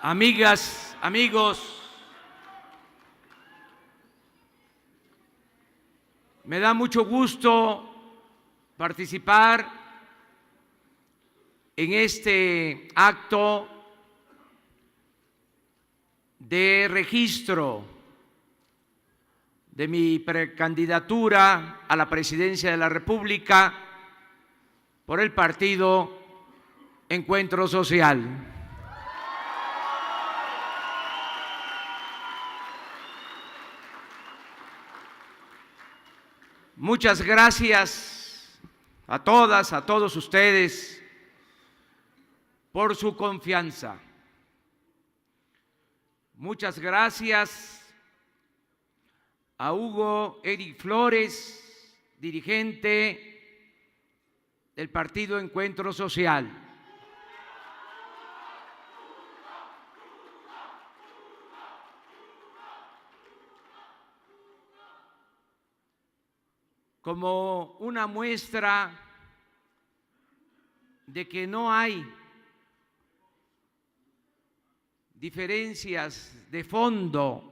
Amigas, amigos, me da mucho gusto participar en este acto de registro de mi precandidatura a la presidencia de la República por el partido Encuentro Social. Muchas gracias a todas, a todos ustedes por su confianza. Muchas gracias a Hugo Eric Flores, dirigente del Partido Encuentro Social. Como una muestra de que no hay diferencias de fondo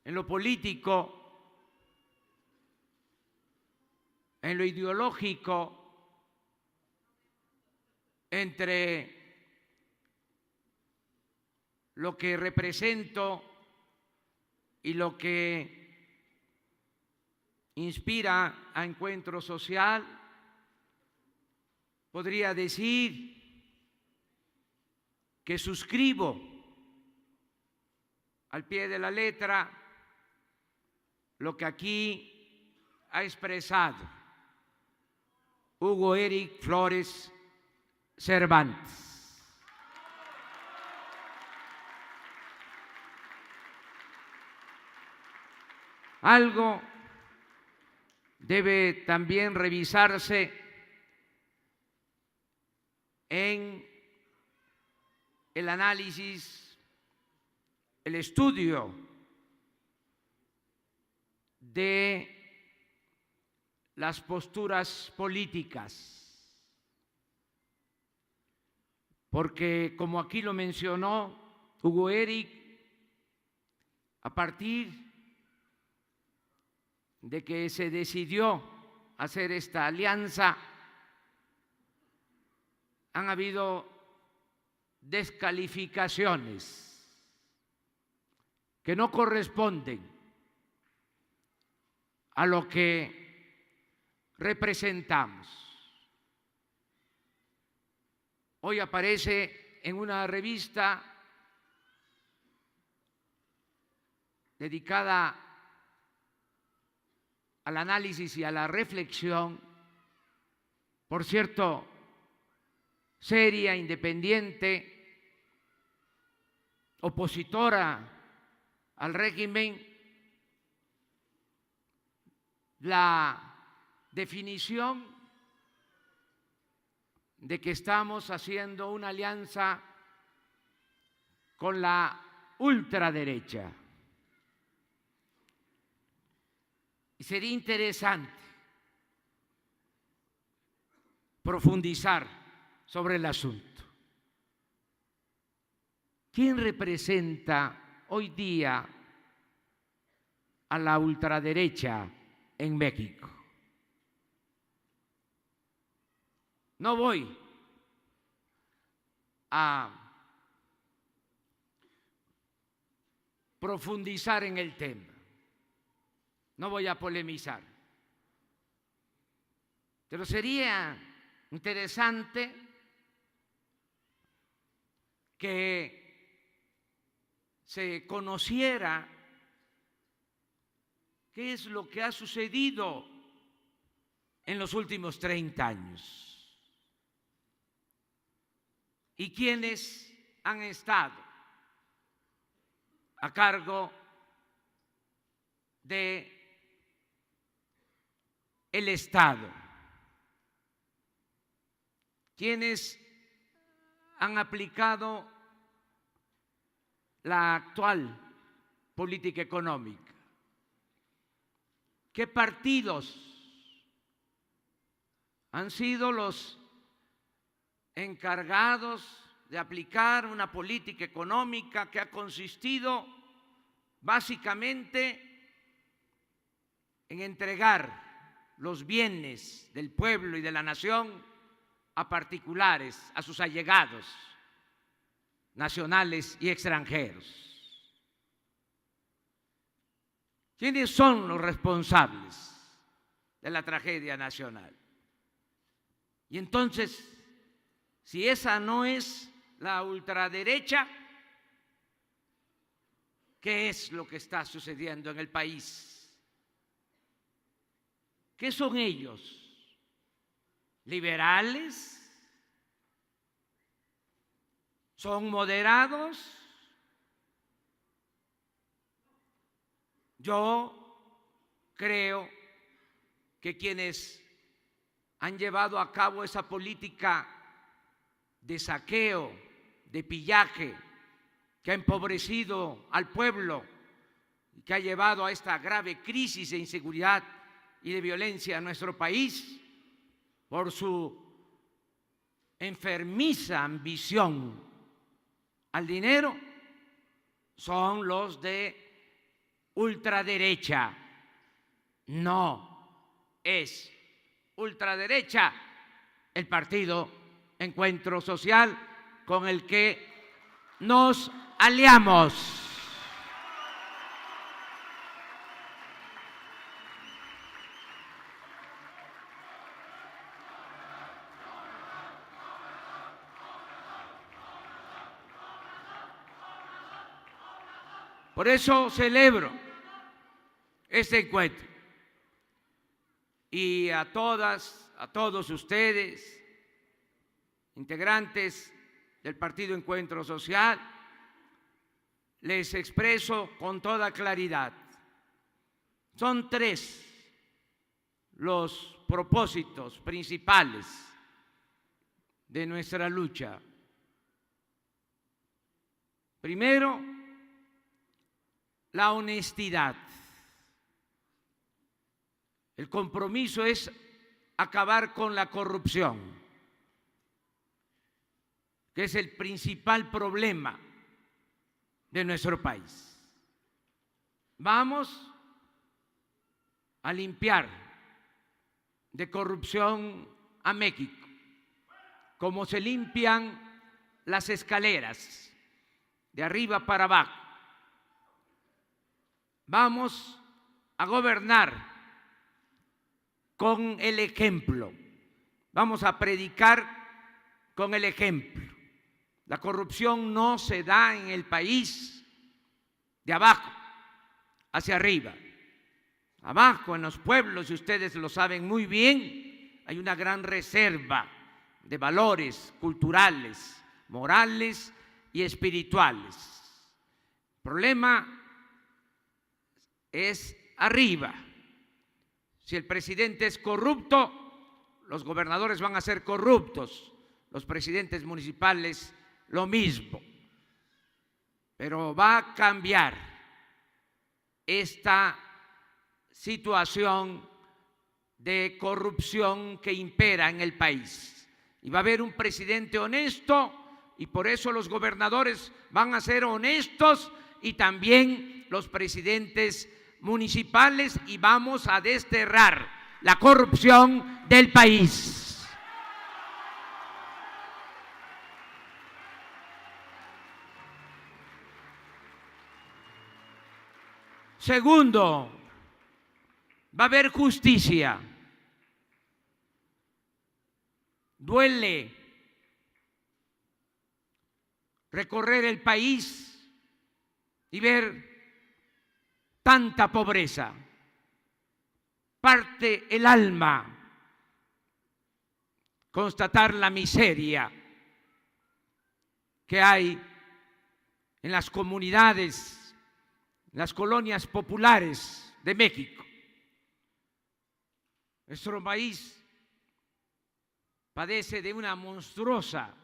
en lo político, en lo ideológico, entre lo que represento y lo que inspira a Encuentro Social, podría decir que suscribo al pie de la letra lo que aquí ha expresado Hugo Eric Flores Cervantes. Algo debe también revisarse en el análisis, el estudio de las posturas políticas, porque como aquí lo mencionó Hugo Eric, a partir de que se decidió hacer esta alianza, han habido descalificaciones que no corresponden a lo que representamos. Hoy aparece en una revista dedicada al análisis y a la reflexión, por cierto, seria, independiente, opositora al régimen, la definición de que estamos haciendo una alianza con la ultraderecha. Y sería interesante profundizar sobre el asunto. ¿Quién representa hoy día a la ultraderecha en México? No voy a profundizar en el tema. No voy a polemizar, pero sería interesante que se conociera qué es lo que ha sucedido en los últimos 30 años y quiénes han estado a cargo de el Estado, quienes han aplicado la actual política económica, qué partidos han sido los encargados de aplicar una política económica que ha consistido básicamente en entregar los bienes del pueblo y de la nación a particulares, a sus allegados, nacionales y extranjeros. ¿Quiénes son los responsables de la tragedia nacional? Y entonces, si esa no es la ultraderecha, ¿qué es lo que está sucediendo en el país? ¿Qué son ellos? ¿Liberales? ¿Son moderados? Yo creo que quienes han llevado a cabo esa política de saqueo, de pillaje, que ha empobrecido al pueblo y que ha llevado a esta grave crisis de inseguridad y de violencia en nuestro país, por su enfermiza ambición al dinero, son los de ultraderecha. No es ultraderecha el partido Encuentro Social con el que nos aliamos. Por eso celebro este encuentro y a todas, a todos ustedes, integrantes del Partido Encuentro Social, les expreso con toda claridad. Son tres los propósitos principales de nuestra lucha. Primero, la honestidad. El compromiso es acabar con la corrupción, que es el principal problema de nuestro país. Vamos a limpiar de corrupción a México, como se limpian las escaleras, de arriba para abajo. Vamos a gobernar con el ejemplo, vamos a predicar con el ejemplo. La corrupción no se da en el país de abajo hacia arriba. Abajo en los pueblos, y ustedes lo saben muy bien, hay una gran reserva de valores culturales, morales y espirituales. El problema es arriba. Si el presidente es corrupto, los gobernadores van a ser corruptos, los presidentes municipales lo mismo. Pero va a cambiar esta situación de corrupción que impera en el país. Y va a haber un presidente honesto, y por eso los gobernadores van a ser honestos y también los presidentes municipales, y vamos a desterrar la corrupción del país. Segundo, va a haber justicia. Duele recorrer el país y ver tanta pobreza. Parte el alma constatar la miseria que hay en las comunidades, las colonias populares de México. Nuestro país padece de una monstruosa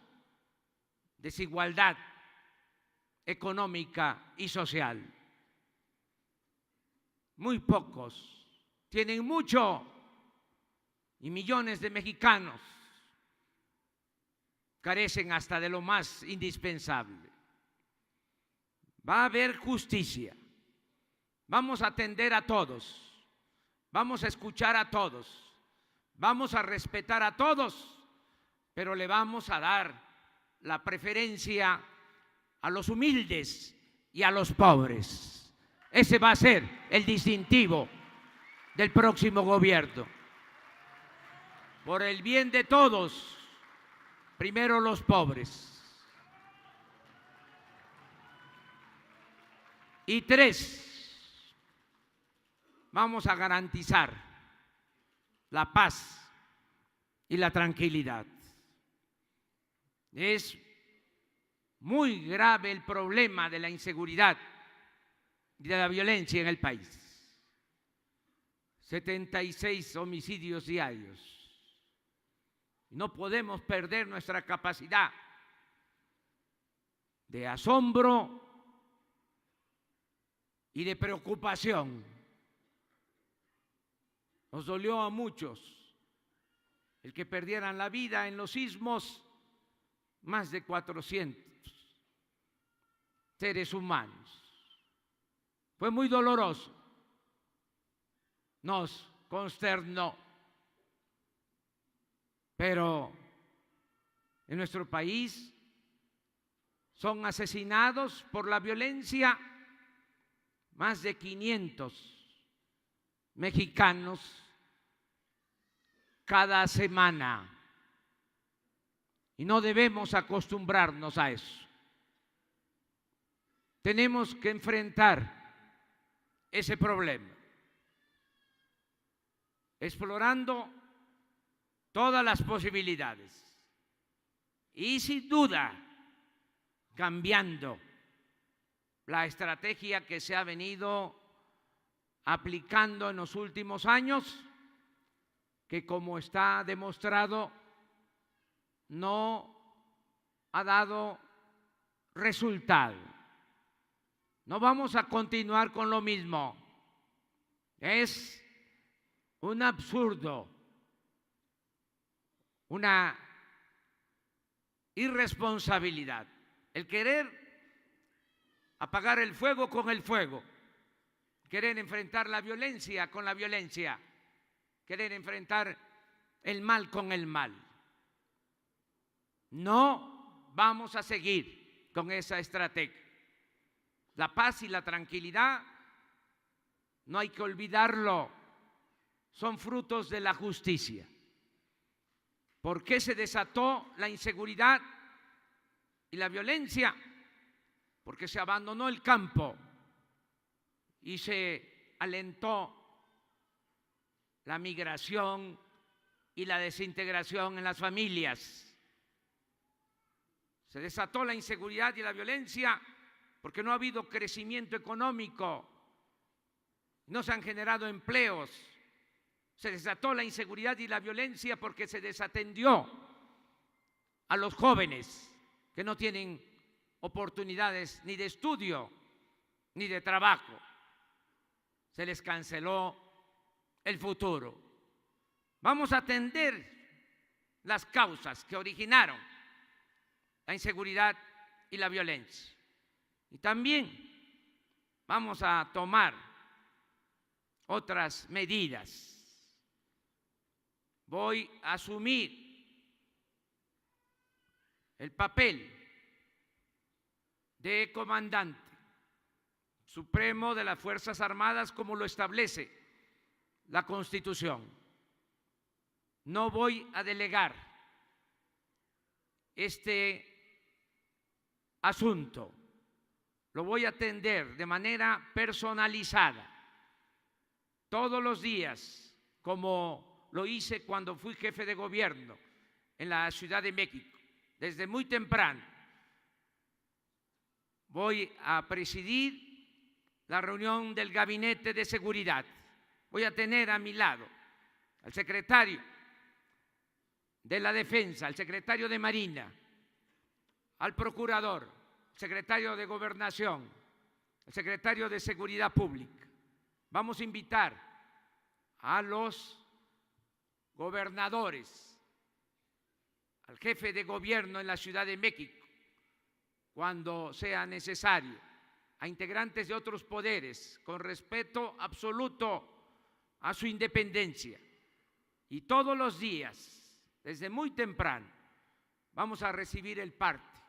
desigualdad económica y social. Muy pocos tienen mucho y millones de mexicanos carecen hasta de lo más indispensable. Va a haber justicia. Vamos a atender a todos. Vamos a escuchar a todos. Vamos a respetar a todos, pero le vamos a dar la preferencia a los humildes y a los pobres. Ese va a ser el distintivo del próximo gobierno. Por el bien de todos, primero los pobres. Y 3, vamos a garantizar la paz y la tranquilidad. Es muy grave el problema de la inseguridad y de la violencia en el país. 76 homicidios diarios. No podemos perder nuestra capacidad de asombro y de preocupación. Nos dolió a muchos el que perdieran la vida en los sismos, más de 400 seres humanos. Fue muy doloroso, nos consternó, pero en nuestro país son asesinados por la violencia más de 500 mexicanos cada semana. Y no debemos acostumbrarnos a eso. Tenemos que enfrentar ese problema, explorando todas las posibilidades y sin duda cambiando la estrategia que se ha venido aplicando en los últimos años, que como está demostrado no ha dado resultado. No vamos a continuar con lo mismo. Es un absurdo, una irresponsabilidad el querer apagar el fuego con el fuego, querer enfrentar la violencia con la violencia, querer enfrentar el mal con el mal. No vamos a seguir con esa estrategia. La paz y la tranquilidad, no hay que olvidarlo, son frutos de la justicia. ¿Por qué se desató la inseguridad y la violencia? Porque se abandonó el campo y se alentó la migración y la desintegración en las familias. Se desató la inseguridad y la violencia porque no ha habido crecimiento económico, no se han generado empleos. Se desató la inseguridad y la violencia porque se desatendió a los jóvenes que no tienen oportunidades ni de estudio ni de trabajo. Se les canceló el futuro. Vamos a atender las causas que originaron la inseguridad y la violencia. Y también vamos a tomar otras medidas. Voy a asumir el papel de comandante supremo de las Fuerzas Armadas como lo establece la Constitución. No voy a delegar este asunto, lo voy a atender de manera personalizada todos los días, como lo hice cuando fui jefe de gobierno en la Ciudad de México, desde muy temprano. Voy a presidir la reunión del Gabinete de Seguridad. Voy a tener a mi lado al secretario de la Defensa, al secretario de Marina, al procurador, al secretario de Gobernación, al secretario de Seguridad Pública. Vamos a invitar a los gobernadores al jefe de gobierno en la Ciudad de México, cuando sea necesario, a integrantes de otros poderes, con respeto absoluto a su independencia. Y todos los días, desde muy temprano, vamos a recibir el parte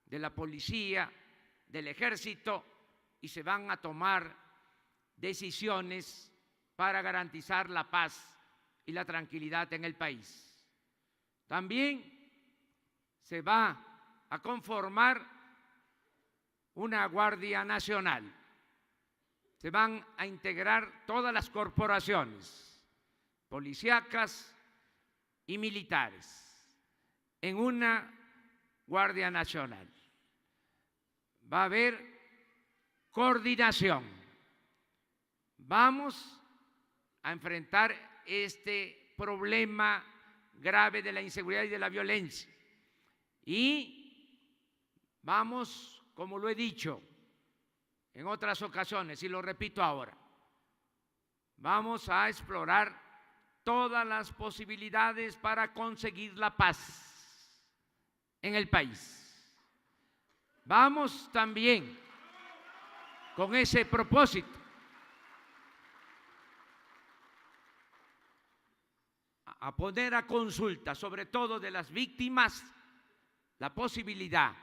de la policía, del ejército, y se van a tomar decisiones para garantizar la paz y la tranquilidad en el país. También se va a conformar una Guardia Nacional. Se van a integrar todas las corporaciones policíacas y militares en una Guardia Nacional. Va a haber coordinación. Vamos a enfrentar este problema grave de la inseguridad y de la violencia. Y vamos, como lo he dicho en otras ocasiones y lo repito ahora, vamos a explorar todas las posibilidades para conseguir la paz en el país. Vamos también con ese propósito a poner a consulta, sobre todo de las víctimas, la posibilidad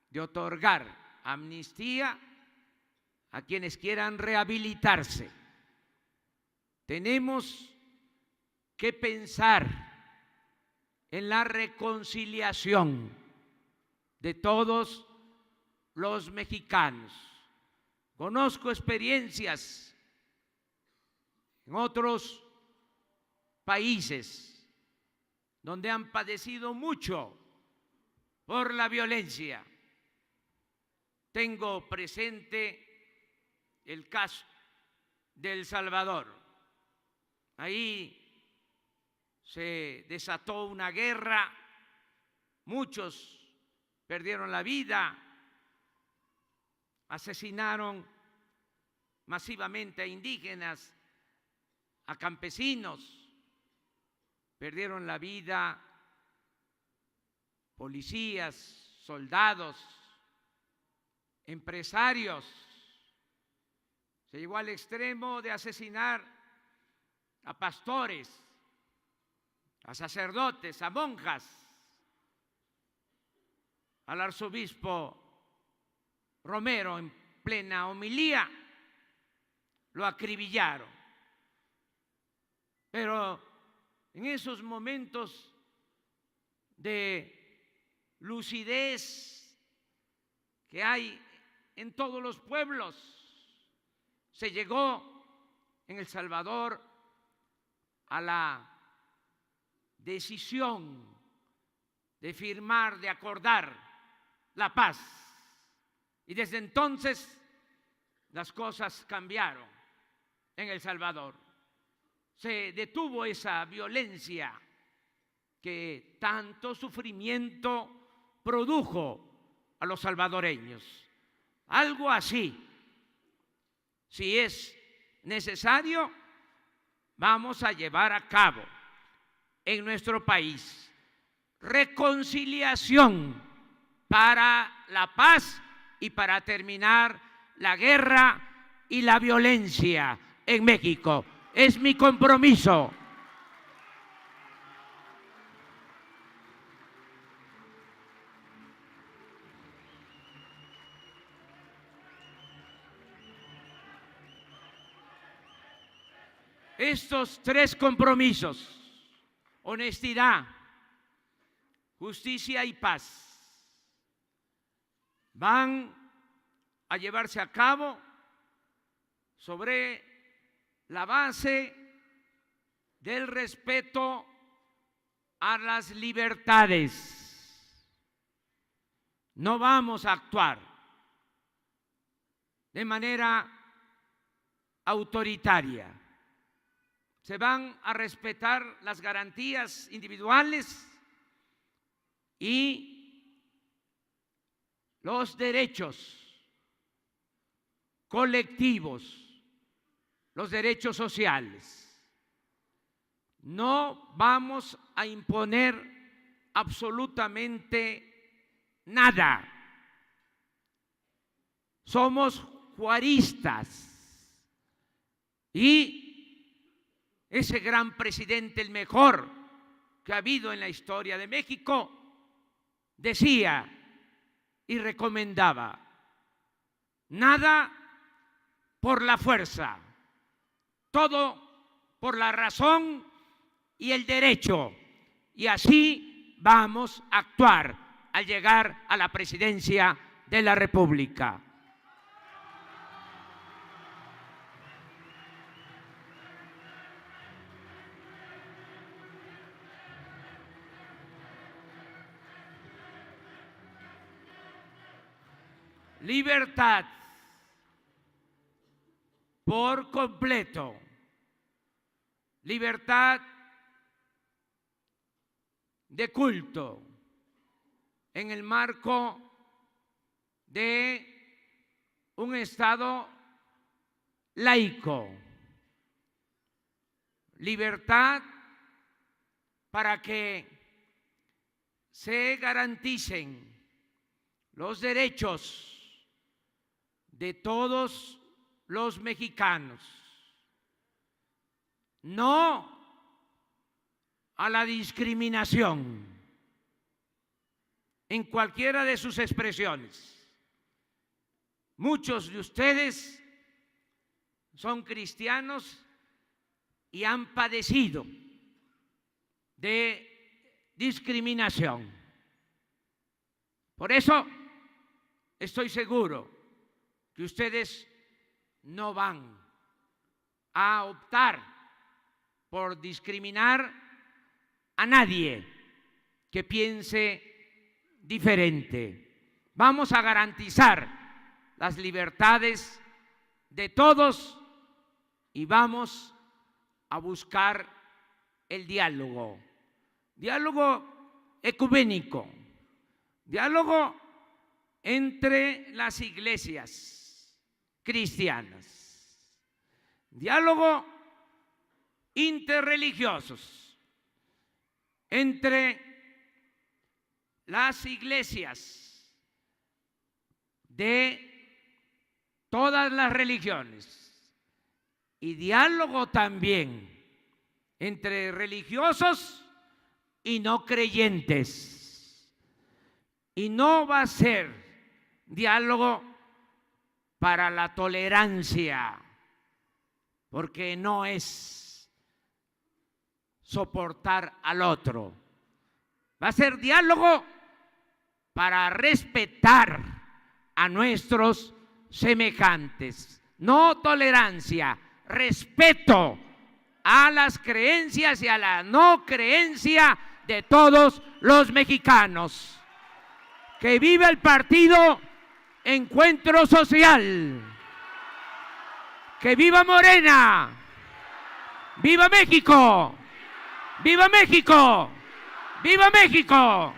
de otorgar amnistía a quienes quieran rehabilitarse. Tenemos que pensar en la reconciliación de todos los mexicanos. Conozco experiencias en otros países donde han padecido mucho por la violencia. Tengo presente el caso de El Salvador. Ahí se desató una guerra, muchos perdieron la vida, asesinaron masivamente a indígenas, a campesinos, perdieron la vida policías, soldados, empresarios. Se llegó al extremo de asesinar a pastores, a sacerdotes, a monjas. Al arzobispo Romero, en plena homilía, lo acribillaron. Pero en esos momentos de lucidez que hay en todos los pueblos, se llegó en El Salvador a la decisión de firmar, de acordar la paz. Y desde entonces las cosas cambiaron en El Salvador. Se detuvo esa violencia que tanto sufrimiento produjo a los salvadoreños. Algo así, si es necesario, vamos a llevar a cabo en nuestro país reconciliación para la paz y para terminar la guerra y la violencia en México. Es mi compromiso. Estos tres compromisos, honestidad, justicia y paz, van a llevarse a cabo sobre la base del respeto a las libertades. No vamos a actuar de manera autoritaria. Se van a respetar las garantías individuales y los derechos colectivos, los derechos sociales. No vamos a imponer absolutamente nada. Somos juaristas. Y ese gran presidente, el mejor que ha habido en la historia de México, decía y recomendaba: nada por la fuerza, todo por la razón y el derecho. Y así vamos a actuar al llegar a la presidencia de la República. Libertad por completo. Libertad de culto en el marco de un Estado laico. Libertad para que se garanticen los derechos de todos los mexicanos, no a la discriminación en cualquiera de sus expresiones. Muchos de ustedes son cristianos y han padecido de discriminación. Por eso estoy seguro que ustedes no van a optar por discriminar a nadie que piense diferente. Vamos a garantizar las libertades de todos y vamos a buscar el diálogo. Diálogo ecuménico, diálogo entre las iglesias cristianas, diálogo interreligiosos entre las iglesias de todas las religiones y diálogo también entre religiosos y no creyentes. Y no va a ser diálogo para la tolerancia, porque no es soportar al otro. Va a ser diálogo para respetar a nuestros semejantes. No tolerancia, respeto a las creencias y a la no creencia de todos los mexicanos. Que viva el partido Encuentro Social. Que viva Morena. ¡Viva México! ¡Viva México! ¡Viva México!